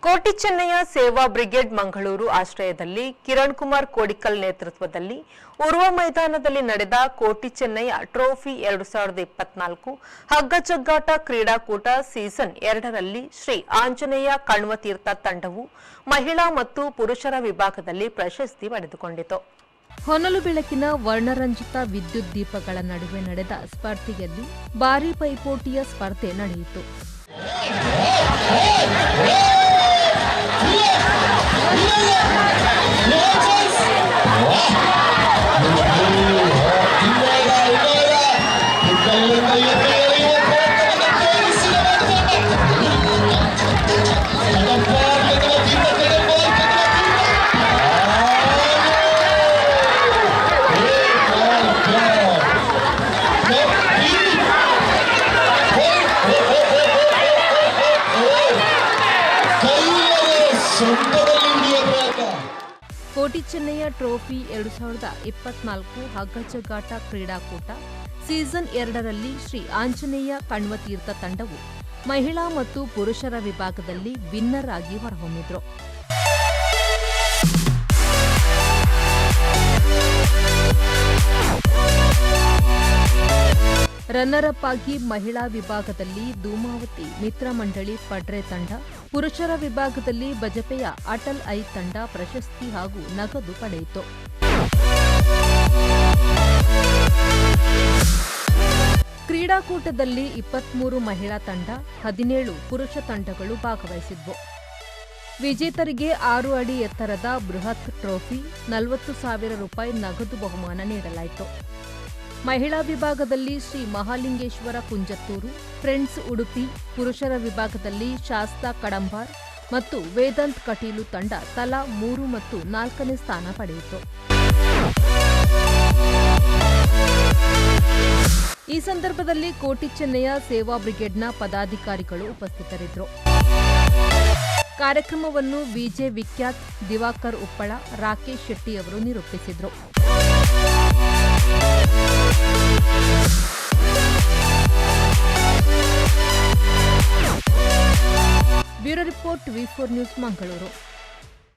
ಕೋಟಿ ಚೆನ್ನಯ್ಯ ಸೇವಾ ಬ್ರಿಗೇಡ್ ಮಂಗಳೂರು ಆಶ್ರಯದಲ್ಲಿ ಕಿರಣ್ ಕುಮಾರ್ ಕೋಡಿಕಲ್ ನೇತೃತ್ವದಲ್ಲಿ ಉರ್ವ ಮೈದಾನದಲ್ಲಿ ನಡೆದ ಕೋಟಿ ಚೆನ್ನಯ್ಯ ಟ್ರೋಫಿ 2024 ಹಗ್ಗಜಗ್ಗಾಟ ಕ್ರೀಡಾಕೂಟ ಸೀಸನ್ 2ರಲ್ಲಿ ಶ್ರೀ ಆಂಜನೇಯ ಕಣ್ವತೀರ್ಥ ತಂಡವು ಮಹಿಳಾ ಮತ್ತು ಪುರುಷರ ವಿಭಾಗದಲ್ಲಿ ಪ್ರಶಸ್ತಿ ಪಡೆದುಕೊಂಡಿತು. ಹೊನಲು ಬೆಳಕಿನ ವರ್ಣರಂಜಿತ ವಿದ್ಯುತ್ ದೀಪಗಳ ನಡುವೆ ನಡೆದ ಸ್ಪರ್ಧೆಯಲ್ಲಿ ಭಾರೀ ಪೈಪೋಟಿಯ ಸ್ಪರ್ಧೆ ನಡೆಯಿತು. ಕೋಟಿ ಚೆನ್ನಯ್ಯ ಟ್ರೋಫಿ 2024 ಹಗ್ಗಜಗ್ಗಾಟ ಕ್ರೀಡಾಕೂಟ ಸೀಸನ್ 2ರಲ್ಲಿ ಶ್ರೀ ಆಂಜನೇಯ ಕಣ್ವತೀರ್ಥ ತಂಡವು ಮಹಿಳಾ ಮತ್ತು ಪುರುಷರ ವಿಭಾಗದಲ್ಲಿ ವಿನ್ನರ್ ಆಗಿ ಹೊರಹೊಮ್ಮಿದ್ರು. ರನ್ನರ್ ಅಪ್ ಆಗಿ ಮಹಿಳಾ ವಿಭಾಗದಲ್ಲಿ ಧೂಮಾವತಿ ಮಿತ್ರ ಮಂಡಳಿ ಪಡ್ರೆ ತಂಡ, ಪುರುಷರ ವಿಭಾಗದಲ್ಲಿ ಬಜಪೆಯ ಅಟಲ್ ಐ ತಂಡ ಪ್ರಶಸ್ತಿ ಹಾಗೂ ನಗದು ಪಡೆಯಿತು. ಕ್ರೀಡಾಕೂಟದಲ್ಲಿ 23 ಮಹಿಳಾ ತಂಡ, 17 ಪುರುಷ ತಂಡಗಳು ಭಾಗವಹಿಸಿದ್ವು. ವಿಜೇತರಿಗೆ 6 ಅಡಿ ಎತ್ತರದ ಬೃಹತ್ ಟ್ರೋಫಿ, 40,000 ರೂಪಾಯಿ ನಗದು ಬಹುಮಾನ ನೀಡಲಾಯಿತು. ಮಹಿಳಾ ವಿಭಾಗದಲ್ಲಿ ಶ್ರೀ ಮಹಾಲಿಂಗೇಶ್ವರ ಕುಂಜತ್ತೂರು, ಫ್ರೆಂಡ್ಸ್ ಉಡುಪಿ, ಪುರುಷರ ವಿಭಾಗದಲ್ಲಿ ಶಾಸ್ತಾ ಕಡಂಬಾರ್ ಮತ್ತು ವೇದಾಂತ್ ಕಟೀಲು ತಂಡ ತಲಾ 3 ಮತ್ತು 4ನೇ ಸ್ಥಾನ ಪಡೆಯಿತು. ಈ ಸಂದರ್ಭದಲ್ಲಿ ಕೋಟಿ ಚೆನ್ನಯ್ಯ ಸೇವಾ ಬ್ರಿಗೇಡ್ನ ಪದಾಧಿಕಾರಿಗಳು ಉಪಸ್ಥಿತರಿದ್ದರು. ಕಾರ್ಯಕ್ರಮವನ್ನು ವಿಜೆ ವಿಖ್ಯಾತ್, ದಿವಾಕರ್ ಉಪ್ಪಳ, ರಾಕೇಶ್ ಶೆಟ್ಟಿ ಅವರು ನಿರೂಪಿಸಿದರು. Bureau report V4 news Mangaluru.